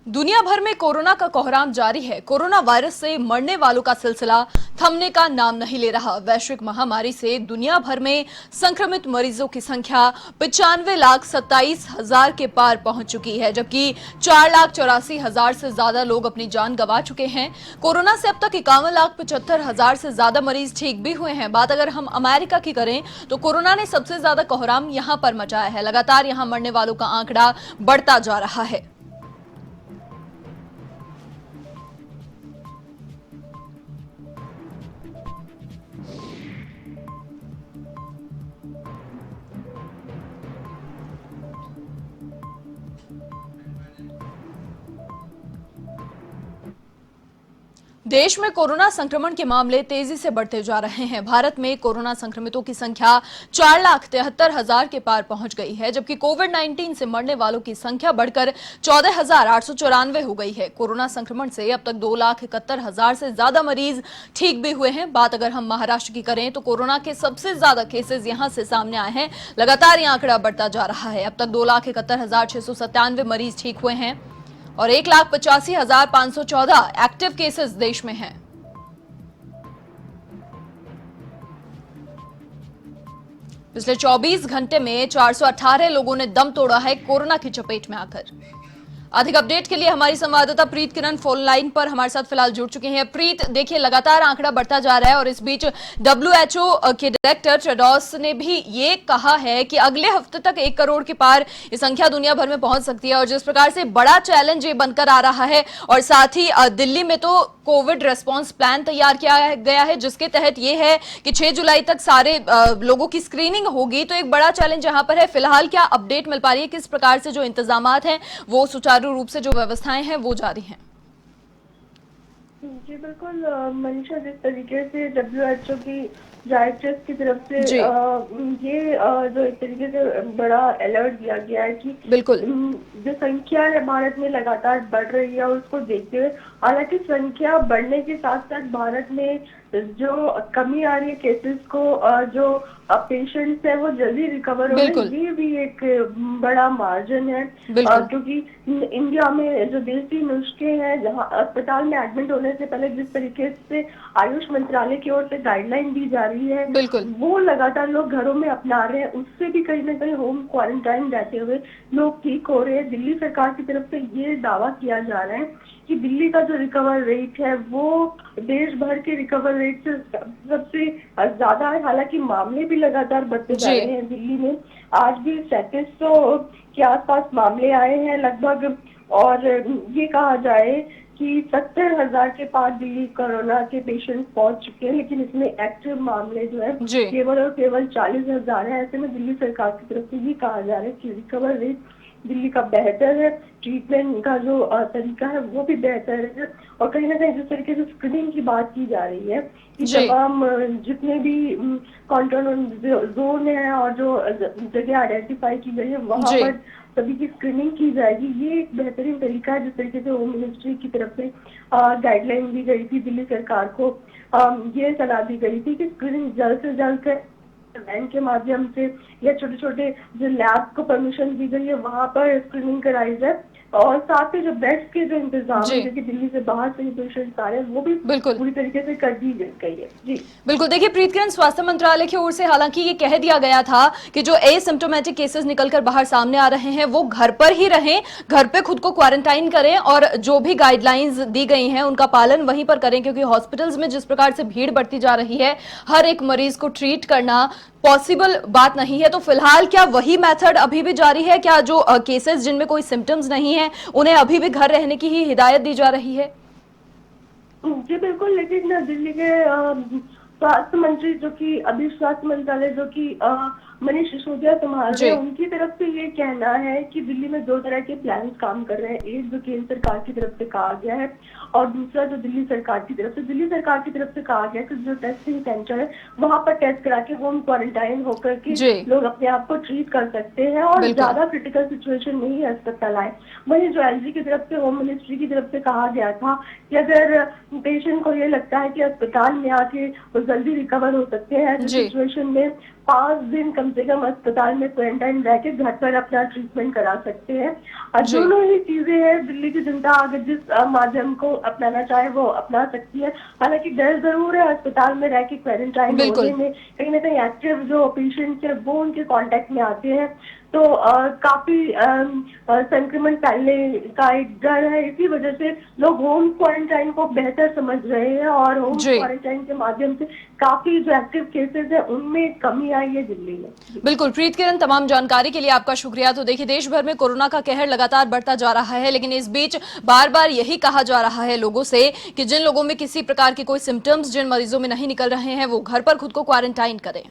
दुनिया भर में कोरोना का कोहराम जारी है। कोरोना वायरस से मरने वालों का सिलसिला थमने का नाम नहीं ले रहा। वैश्विक महामारी से दुनिया भर में संक्रमित मरीजों की संख्या 95,27,000 के पार पहुंच चुकी है, जबकि 4,84,000 से ज्यादा लोग अपनी जान गंवा चुके हैं। कोरोना से अब तक 51,75,000 से ज्यादा मरीज ठीक भी हुए हैं। बात अगर हम अमेरिका की करें तो कोरोना ने सबसे ज्यादा कोहराम यहां पर मचाया है। लगातार यहां मरने वालों का आंकड़ा बढ़ता जा रहा है। देश में कोरोना संक्रमण के मामले तेजी से बढ़ते जा रहे हैं। भारत में कोरोना संक्रमितों की संख्या 4,73,000 के पार पहुंच गई है, जबकि कोविड-19 से मरने वालों की संख्या बढ़कर 14,894 हो गई है। कोरोना संक्रमण से अब तक 2,71,000 से ज्यादा मरीज ठीक भी हुए हैं। बात अगर हम महाराष्ट्र की करें तो कोरोना के सबसे ज्यादा केसेस यहां से सामने आए हैं। लगातार यह आंकड़ा बढ़ता जा रहा है। अब तक 2,71,697 मरीज ठीक हुए हैं और 1,85,514 एक्टिव केसेस देश में हैं। पिछले 24 घंटे में 418 लोगों ने दम तोड़ा है कोरोना की चपेट में आकर। अधिक अपडेट के लिए हमारी संवाददाता प्रीत किरण फोन लाइन पर हमारे साथ फिलहाल जुड़ चुके हैं। प्रीत, देखिए लगातार आंकड़ा बढ़ता जा रहा है और इस बीच WHO के डायरेक्टर टेड्रोस ने भी ये कहा है कि अगले हफ्ते तक 1 करोड़ के पार ये संख्या दुनिया भर में पहुंच सकती है। और जिस प्रकार से बड़ा चैलेंज ये बनकर आ रहा है और साथ ही दिल्ली में तो कोविड रेस्पॉन्स प्लान तैयार किया गया है, जिसके तहत ये है कि 6 जुलाई तक सारे लोगों की स्क्रीनिंग होगी। तो एक बड़ा चैलेंज यहाँ पर है। फिलहाल क्या अपडेट मिल पा रही है, किस प्रकार से जो इंतजामात हैं वो सुचारू रूप से जो व्यवस्थाएं हैं वो जारी हैं? जी बिल्कुल मनीषा, जिस तरीके से WHO की डायरेक्टर्स की तरफ से जो एक तरीके से बड़ा अलर्ट दिया गया है कि बिल्कुल जो संख्या है भारत में लगातार बढ़ रही है और उसको देखते हुए, हालांकि संख्या बढ़ने के साथ साथ भारत में जो कमी आ रही है केसेस को, जो पेशेंट्स है वो जल्दी रिकवर हो रहे हैं, ये भी एक बड़ा मार्जिन है। क्योंकि इंडिया में जो देसी नुस्खे हैं, जहां अस्पताल में एडमिट होने से पहले जिस तरीके से आयुष मंत्रालय की ओर से गाइडलाइन दी जा रही है, वो लगातार लोग घरों में अपना रहे हैं। उससे भी कहीं ना कहीं होम क्वारंटाइन रहते हुए लोग ठीक हो रहे हैं। दिल्ली सरकार की तरफ से ये दावा किया जा रहा है कि दिल्ली का जो रिकवर रेट है वो देश भर के रिकवर रेट से सबसे ज्यादा है। हालांकि मामले भी लगातार बढ़ते जा रहे हैं। दिल्ली में आज भी 3700 के आसपास मामले आए हैं लगभग, और ये कहा जाए कि 70,000 के पास दिल्ली कोरोना के पेशेंट पहुंच चुके हैं, लेकिन इसमें एक्टिव मामले जो है केवल और केवल 40,000 है। ऐसे में दिल्ली सरकार की तरफ से ये कहा जा रहा है कि रिकवर रेट दिल्ली का बेहतर है, ट्रीटमेंट का जो तरीका है वो भी बेहतर है। और कहीं ना कहीं जिस तरीके से स्क्रीनिंग की बात की जा रही है कि तमाम जितने भी कंट्रोल जोन है और जो जगह आइडेंटिफाई की गई है वहां पर सभी की स्क्रीनिंग की जाएगी। ये एक बेहतरीन तरीका है जिस तरीके से होम मिनिस्ट्री की तरफ से गाइडलाइन दी गई थी दिल्ली सरकार को। ये सलाह दी गई थी कि स्क्रीनिंग जल्द से जल्द वैन के माध्यम से या छोटे छोटे जो लैब को परमिशन दी गई है वहां पर स्क्रीनिंग कराई जाए। और साथ ही जो बेड्स के जो इंतजाम है, क्योंकि दिल्ली से बाहर से पेशेंट आ रहे हैं, वो भी पूरी तरीके से कर दी गई है। जी बिल्कुल, देखिए प्रीत किरण, स्वास्थ्य मंत्रालय की ओर से हालांकि ये कह दिया गया था कि जो एसिम्प्टोमेटिक केसेस निकलकर बाहर सामने आ रहे हैं वो घर पर ही रहें, घर पे खुद को क्वारंटाइन करें और जो भी गाइडलाइंस दी गई हैं उनका पालन वहीं पर करें, क्योंकि हॉस्पिटल्स में जिस प्रकार से भीड़ बढ़ती जा रही है, हर एक मरीज को ट्रीट करना पॉसिबल बात नहीं है। तो फिलहाल क्या वही मेथड अभी भी जारी है? क्या जो केसेस जिनमें कोई सिम्टम्स नहीं है उन्हें अभी भी घर रहने की ही हिदायत दी जा रही है? जी बिल्कुल, लेकिन दिल्ली के स्वास्थ्य मंत्री जो कि अभी स्वास्थ्य मंत्रालय जो कि मनीष सिसोदिया संभाल रहे हैं, उनकी तरफ से ये कहना है कि दिल्ली में 2 तरह के प्लान काम कर रहे हैं। एक जो केंद्र सरकार की तरफ से कहा गया है और दूसरा जो दिल्ली सरकार की तरफ से। दिल्ली सरकार की तरफ से कहा गया कि जो टेस्टिंग सेंटर है वहां पर टेस्ट करा के होम क्वारंटाइन होकर के लोग अपने आप को ट्रीट कर सकते हैं और ज्यादा क्रिटिकल सिचुएशन में ही अस्पताल आए। वहीं जो LG की तरफ से, होम मिनिस्ट्री की तरफ से कहा गया था कि अगर पेशेंट को ये लगता है कि अस्पताल में आके वो जल्दी रिकवर हो सकते हैं, सिचुएशन में 5 दिन कम से कम अस्पताल में क्वारंटाइन रह के घर पर अपना ट्रीटमेंट करा सकते हैं। और जी। दोनों ही चीजें हैं, दिल्ली की जनता अगर जिस माध्यम को अपनाना चाहे वो अपना सकती है। हालांकि डर जरूर है अस्पताल में रह के क्वारंटाइन बिल्कुल। होने में, कहीं ना कहीं एक्टिव जो पेशेंट्स है वो उनके कांटेक्ट में आते हैं, तो काफी संक्रमण फैलने का एक डर है। इसी वजह से लोग होम क्वारंटाइन को बेहतर समझ रहे हैं और होम जी। क्वारंटाइन के माध्यम से काफी जो एक्टिव केसेस है उनमें कमी आई है दिल्ली में। बिल्कुल प्रीत किरण, तमाम जानकारी के लिए आपका शुक्रिया। तो देखिए, देश भर में कोरोना का कहर लगातार बढ़ता जा रहा है, लेकिन इस बीच बार बार यही कहा जा रहा है लोगों से कि जिन लोगों में किसी प्रकार के कोई सिम्टम्स जिन मरीजों में नहीं निकल रहे हैं वो घर पर खुद को क्वारंटाइन करें।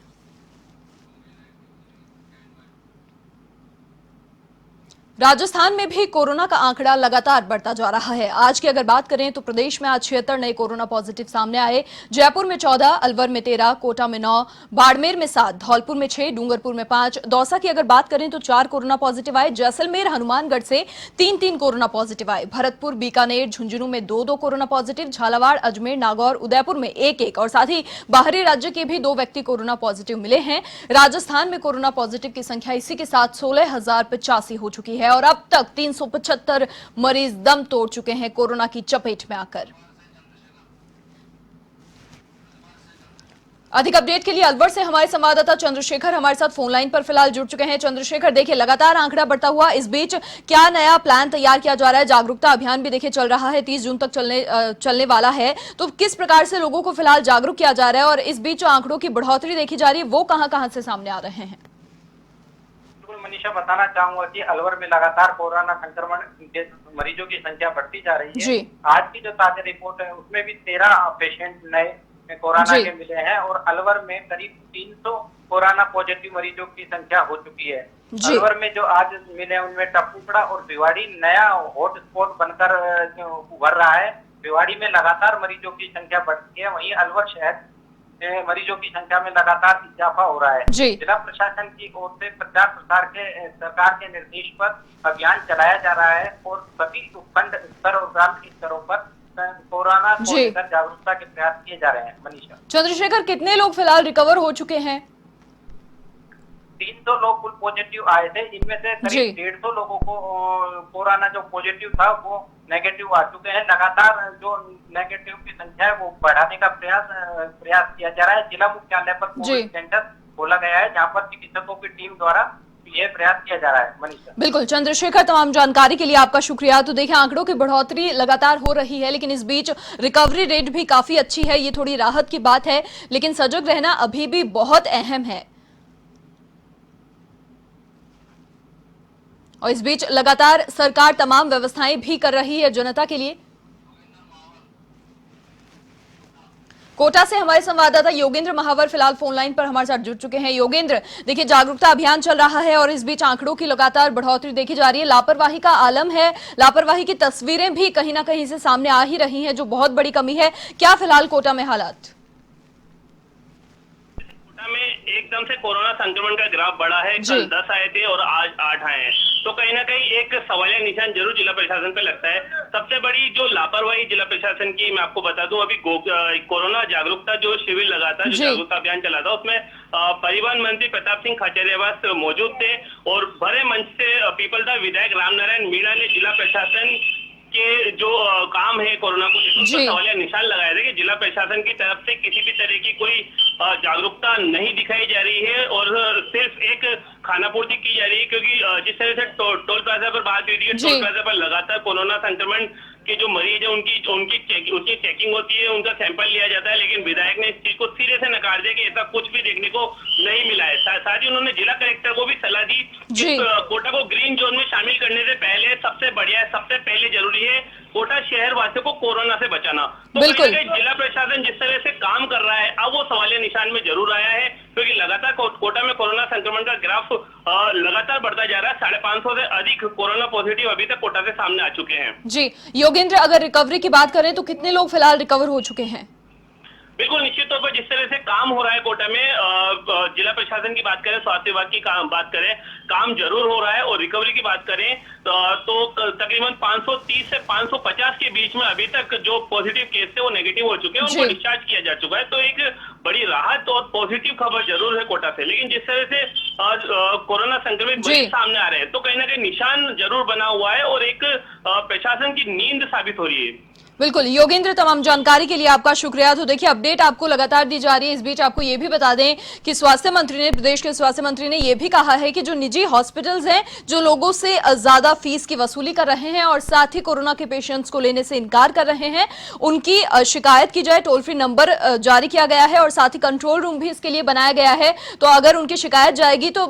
राजस्थान में भी कोरोना का आंकड़ा लगातार बढ़ता जा रहा है। आज की अगर बात करें तो प्रदेश में आज 76 नए कोरोना पॉजिटिव सामने आए। जयपुर में 14, अलवर में 13, कोटा में 9, बाड़मेर में 7, धौलपुर में 6, डूंगरपुर में 5, दौसा की अगर बात करें तो 4 कोरोना पॉजिटिव आए। जैसलमेर, हनुमानगढ़ से 3-3 कोरोना पॉजिटिव आए। भरतपुर, बीकानेर, झुंझुनू में 2-2 कोरोना पॉजिटिव, झालावाड़, अजमेर, नागौर, उदयपुर में 1-1 और साथ ही बाहरी राज्य के भी 2 व्यक्ति कोरोना पॉजिटिव मिले हैं। राजस्थान में कोरोना पॉजिटिव की संख्या इसी के साथ 16,085 हो चुकी है और अब तक 375 मरीज दम तोड़ चुके हैं कोरोना की चपेट में आकर। अधिक अपडेट के लिए अलवर से हमारे संवाददाता चंद्रशेखर हमारे साथ फोन लाइन पर फिलहाल जुड़ चुके हैं। चंद्रशेखर, देखिए लगातार आंकड़ा बढ़ता हुआ, इस बीच क्या नया प्लान तैयार किया जा रहा है? जागरूकता अभियान भी देखिए चल रहा है, 30 जून तक चलने वाला है, तो किस प्रकार से लोगों को फिलहाल जागरूक किया जा रहा है और इस बीच जो आंकड़ों की बढ़ोतरी देखी जा रही है वो कहां से सामने आ रहे हैं? मनीषा, बताना चाहूंगा कि अलवर में लगातार कोरोना संक्रमण के मरीजों की संख्या बढ़ती जा रही है। जी। आज की जो ताजा रिपोर्ट है उसमें भी 13 पेशेंट नए कोरोना के मिले हैं और अलवर में करीब 300 कोरोना पॉजिटिव मरीजों की संख्या हो चुकी है। अलवर में जो आज मिले उनमें टपुकड़ा और भिवाड़ी नया हॉट स्पॉट बनकर उभर रहा है। भिवाड़ी में लगातार मरीजों की संख्या बढ़ती है, वहीं अलवर शहर मरीजों की संख्या में लगातार इजाफा हो रहा है। जिला प्रशासन की ओर से प्रचार प्रसार के सरकार के निर्देश पर अभियान चलाया जा रहा है और सभी उपखंड स्तर और ग्राम स्तरों पर कोरोना को लेकर जागरूकता के प्रयास किए जा रहे हैं। मनीषा, चंद्रशेखर, कितने लोग फिलहाल रिकवर हो चुके हैं? 300 लोग कुल पॉजिटिव आए थे, इनमें से करीब 150 लोगों को कोरोना जो पॉजिटिव था वो नेगेटिव आ चुके हैं। लगातार जो नेगेटिव की संख्या है वो बढ़ाने का प्रयास किया जा रहा है। जिला मुख्यालय पर कोविड सेंटर खोला गया है जहां पर चिकित्सकों की टीम द्वारा ये प्रयास किया जा रहा है। मनीषा, बिल्कुल चंद्रशेखर, तमाम जानकारी के लिए आपका शुक्रिया। तो देखिए, आंकड़ों की बढ़ोतरी लगातार हो रही है, लेकिन इस बीच रिकवरी रेट भी काफी अच्छी है, ये थोड़ी राहत की बात है, लेकिन सजग रहना अभी भी बहुत अहम है। और इस बीच लगातार सरकार तमाम व्यवस्थाएं भी कर रही है जनता के लिए। कोटा से हमारे संवाददाता योगेंद्र महावर फिलहाल फोन लाइन पर हमारे साथ जुड़ चुके हैं। योगेंद्र, देखिए जागरूकता अभियान चल रहा है और इस बीच आंकड़ों की लगातार बढ़ोतरी देखी जा रही है, लापरवाही का आलम है, लापरवाही की तस्वीरें भी कहीं ना कहीं से सामने आ ही रही हैं, जो बहुत बड़ी कमी है। क्या फिलहाल कोटा में हालात? में एकदम से कोरोना संक्रमण का ग्राफ बढ़ा है। कल 10 आए थे और आज 8 आए हैं, तो कहीं ना कहीं एक सवालिया निशान जरूर जिला प्रशासन पे लगता है। सबसे बड़ी जो लापरवाही जिला प्रशासन की मैं आपको बता दूं, अभी कोरोना जागरूकता जो शिविर लगा था, जो जागरूकता अभियान चला था, उसमें परिवहन मंत्री प्रताप सिंह खाचरियावास मौजूद थे और बड़े मंच से पीपलदा विधायक रामनारायण मीणा ने जिला प्रशासन के जो काम है कोरोना को लेकर सवालिया निशान लगाया था कि जिला प्रशासन की तरफ से किसी भी तरह की कोई जागरूकता नहीं दिखाई जा रही है और सिर्फ एक खानापूर्ति की जा रही है। क्योंकि जिस तरह से टोल प्लाजा पर बात हुई थी, टोल प्लाजा पर लगातार कोरोना संक्रमण के जो मरीज है उनकी चेकिंग होती है, उनका सैंपल लिया जाता है, लेकिन विधायक ने इस चीज को सिरे से नकार दिया कि ऐसा कुछ भी देखने को नहीं मिला है। साथ ही उन्होंने जिला कलेक्टर को भी सलाह दी कि कोटा को ग्रीन जोन में शामिल करने से पहले सबसे बढ़िया, सबसे पहले जरूरी है कोटा शहर वासियों को कोरोना से बचाना। तो जिला प्रशासन जिस तरह से काम कर रहा है, अब वो सवालिया निशान में जरूर आया है, क्योंकि लगातार कोटा में कोरोना संक्रमण का ग्राफ लगातार बढ़ता जा रहा है। 550 से अधिक कोरोना पॉजिटिव अभी तक कोटा से सामने आ चुके हैं। जी योगेंद्र, अगर रिकवरी की बात करें तो कितने लोग फिलहाल रिकवर हो चुके हैं? बिल्कुल निश्चित तौर पर जिस तरह से काम हो रहा है कोटा में, जिला प्रशासन की बात करें, स्वास्थ्य विभाग की बात करें, काम जरूर हो रहा है। और रिकवरी की बात करें तो तकरीबन 530 से 550 के बीच में अभी तक जो पॉजिटिव केस थे वो नेगेटिव हो चुके हैं, उनको डिस्चार्ज किया जा चुका है। तो एक बड़ी राहत और पॉजिटिव खबर जरूर है कोटा से। लेकिन जिस तरह से कोरोना संक्रमित मरीज सामने आ रहे हैं, तो कहीं ना कहीं निशान जरूर बना हुआ है और एक प्रशासन की नींद साबित हो रही है। बिल्कुल योगेंद्र, तमाम जानकारी के लिए आपका शुक्रिया। तो देखिए अपडेट आपको लगातार दी जा रही है। इस बीच आपको ये भी बता दें कि स्वास्थ्य मंत्री ने, प्रदेश के स्वास्थ्य मंत्री ने यह भी कहा है कि जो निजी हॉस्पिटल्स हैं जो लोगों से ज्यादा फीस की वसूली कर रहे हैं और साथ ही कोरोना के पेशेंट्स को लेने से इनकार कर रहे हैं, उनकी शिकायत की जाए। टोल फ्री नंबर जारी किया गया है और साथ ही कंट्रोल रूम भी इसके लिए बनाया गया है। तो अगर उनकी शिकायत जाएगी तो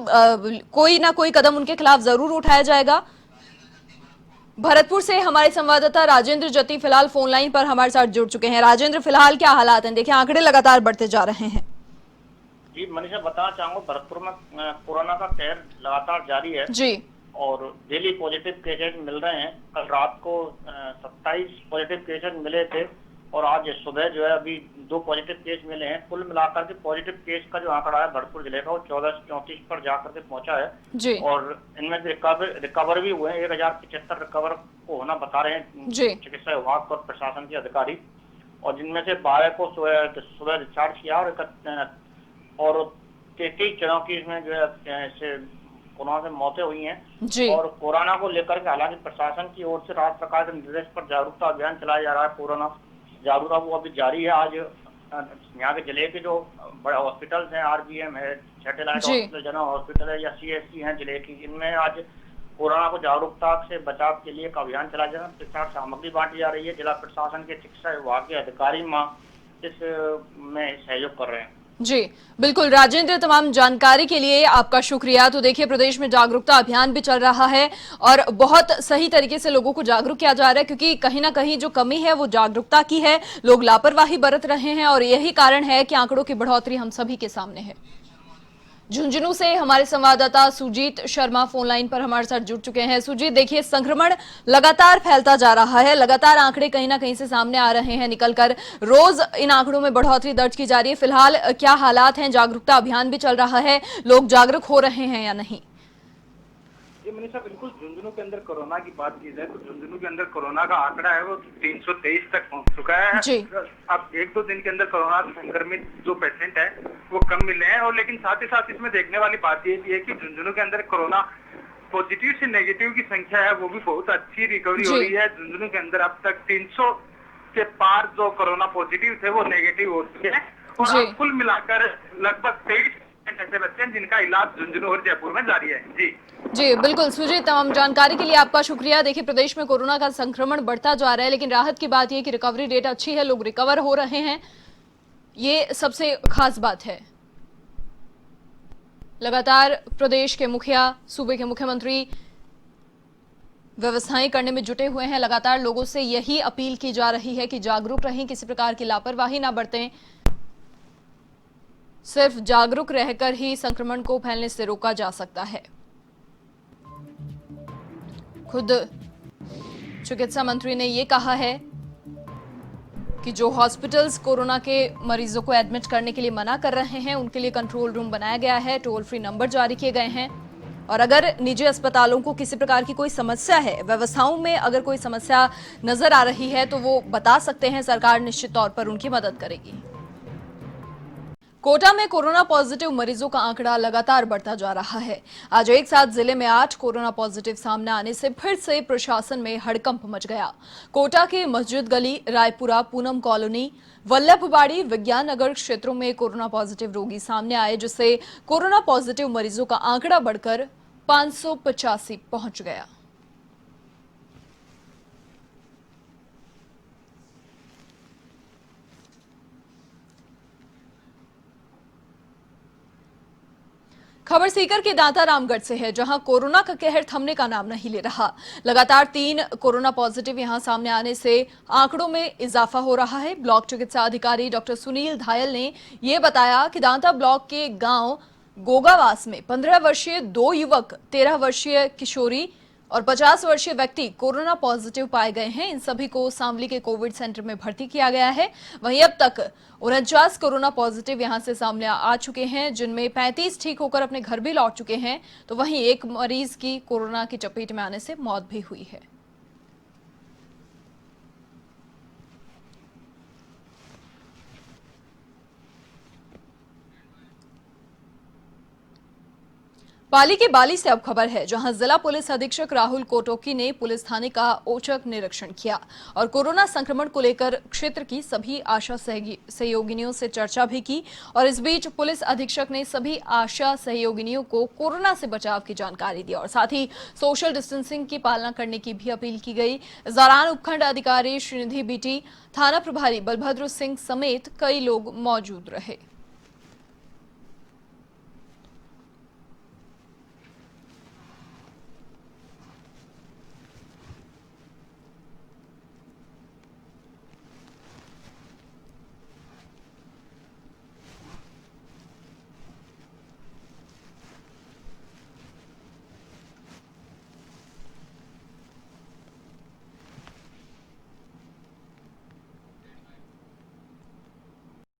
कोई ना कोई कदम उनके खिलाफ जरूर उठाया जाएगा। भरतपुर से हमारे संवाददाता राजेंद्र जती फिलहाल फोन लाइन पर हमारे साथ जुड़ चुके हैं। राजेंद्र, फिलहाल क्या हालात हैं? देखिए आंकड़े लगातार बढ़ते जा रहे हैं। जी मनीषा, बताना चाहूंगा भरतपुर में कोरोना का कहर लगातार जारी है जी, और डेली पॉजिटिव केसेस मिल रहे हैं। कल रात को 27 पॉजिटिव केसेस मिले थे और आज सुबह जो है अभी 2 पॉजिटिव केस मिले हैं। कुल मिलाकर के पॉजिटिव केस का जो आंकड़ा है भरतपुर जिले का वो 14 से 34 पर जाकर के पहुंचा है जी। और इनमें रिकवर भी हुए हैं। 1075 रिकवर को होना बता रहे हैं चिकित्सा विभाग और प्रशासन के अधिकारी, और जिनमें से 12 को सुबह डिस्चार्ज किया और 33 जनों की इसमें जो है कोरोना से मौतें हुई हैं। और कोरोना को लेकर के हालांकि प्रशासन की ओर से राज्य सरकार के निर्देश पर जागरूकता अभियान चलाया जा रहा है। कोरोना जागरूकता वो अभी जारी है। आज यहाँ के जिले के जो बड़े हॉस्पिटल्स हैं, RBM है, सैटेलाइट हॉस्पिटल, जनरल हॉस्पिटल है या CSC हैं जिले की, इनमें आज कोरोना को जागरूकता से बचाव के लिए एक अभियान चलाया जा रहा है। चिकित्सा सामग्री बांटी जा रही है। जिला प्रशासन के चिकित्सा विभाग के अधिकारी इस में सहयोग कर रहे हैं। जी बिल्कुल राजेंद्र, तमाम जानकारी के लिए आपका शुक्रिया। तो देखिए प्रदेश में जागरूकता अभियान भी चल रहा है और बहुत सही तरीके से लोगों को जागरूक किया जा रहा है, क्योंकि कहीं ना कहीं जो कमी है वो जागरूकता की है। लोग लापरवाही बरत रहे हैं और यही कारण है कि आंकड़ों की बढ़ोतरी हम सभी के सामने है। झुंझुनू से हमारे संवाददाता सुजीत शर्मा फोन लाइन पर हमारे साथ जुड़ चुके हैं। सुजीत, देखिए संक्रमण लगातार फैलता जा रहा है, लगातार आंकड़े कहीं ना कहीं से सामने आ रहे हैं निकलकर, रोज इन आंकड़ों में बढ़ोतरी दर्ज की जा रही है। फिलहाल क्या हालात हैं? जागरूकता अभियान भी चल रहा है, लोग जागरूक हो रहे हैं या नहीं? जी मनीषा, बिल्कुल झुंझुनू के अंदर कोरोना की बात की जाए तो झुंझुनू के अंदर कोरोना का आंकड़ा है वो 323 तक पहुंच चुका है। अब 1-2 दिन के अंदर कोरोना संक्रमित जो पेशेंट है वो कम मिले हैं। और लेकिन साथ ही साथ इसमें देखने वाली बात ये भी है कि झुंझुनू के अंदर कोरोना पॉजिटिव से नेगेटिव की संख्या है वो भी बहुत अच्छी रिकवरी हो रही है। झुंझुनू के अंदर अब तक 300 के पार जो कोरोना पॉजिटिव थे वो नेगेटिव हो चुके हैं और अब कुल मिलाकर लगभग 23 ऐसे बच्चे हैं जिनका इलाज झुंझुनू और जयपुर में जारी है। जी बिल्कुल सुजीत, तमाम जानकारी के लिए आपका शुक्रिया। देखिए प्रदेश में कोरोना का संक्रमण बढ़ता जा रहा है, लेकिन राहत की बात यह कि रिकवरी रेट अच्छी है, लोग रिकवर हो रहे हैं, ये सबसे खास बात है। लगातार प्रदेश के मुखिया, सूबे के मुख्यमंत्री व्यवस्थाएं करने में जुटे हुए हैं। लगातार लोगों से यही अपील की जा रही है कि जागरूक रहें, किसी प्रकार की लापरवाही ना बरतें। सिर्फ जागरूक रहकर ही संक्रमण को फैलने से रोका जा सकता है। खुद चिकित्सा मंत्री ने यह कहा है कि जो हॉस्पिटल्स कोरोना के मरीजों को एडमिट करने के लिए मना कर रहे हैं उनके लिए कंट्रोल रूम बनाया गया है, टोल फ्री नंबर जारी किए गए हैं। और अगर निजी अस्पतालों को किसी प्रकार की कोई समस्या है, व्यवस्थाओं में अगर कोई समस्या नजर आ रही है तो वो बता सकते हैं, सरकार निश्चित तौर पर उनकी मदद करेगी। कोटा में कोरोना पॉजिटिव मरीजों का आंकड़ा लगातार बढ़ता जा रहा है। आज एक साथ जिले में 8 कोरोना पॉजिटिव सामने आने से फिर से प्रशासन में हड़कंप मच गया। कोटा के मस्जिद गली, रायपुरा, पूनम कॉलोनी, वल्लभबाड़ी, विज्ञान नगर क्षेत्रों में कोरोना पॉजिटिव रोगी सामने आए, जिससे कोरोना पॉजिटिव मरीजों का आंकड़ा बढ़कर 585 पहुंच गया। खबर सीकर के दांता रामगढ़ से है, जहां कोरोना का कहर थमने का नाम नहीं ले रहा। लगातार 3 कोरोना पॉजिटिव यहां सामने आने से आंकड़ों में इजाफा हो रहा है। ब्लॉक चिकित्सा अधिकारी डॉक्टर सुनील धायल ने यह बताया कि दांता ब्लॉक के गांव गोगावास में 15 वर्षीय 2 युवक, 13 वर्षीय किशोरी और 50 वर्षीय व्यक्ति कोरोना पॉजिटिव पाए गए हैं। इन सभी को शामली के कोविड सेंटर में भर्ती किया गया है। वहीं अब तक 49 कोरोना पॉजिटिव यहां से सामने आ चुके हैं, जिनमें 35 ठीक होकर अपने घर भी लौट चुके हैं। तो वहीं एक मरीज की कोरोना की चपेट में आने से मौत भी हुई है। पाली के बाली से अब खबर है, जहां जिला पुलिस अधीक्षक राहुल कोटोकी ने पुलिस थाने का औचक निरीक्षण किया और कोरोना संक्रमण को लेकर क्षेत्र की सभी आशा सहयोगिनियों से चर्चा भी की। और इस बीच पुलिस अधीक्षक ने सभी आशा सहयोगिनियों को कोरोना से बचाव की जानकारी दी और साथ ही सोशल डिस्टेंसिंग की पालना करने की भी अपील की गई। इस दौरान उपखंड अधिकारी श्रीनिधि बीटी, थाना प्रभारी बलभद्र सिंह समेत कई लोग मौजूद रहे।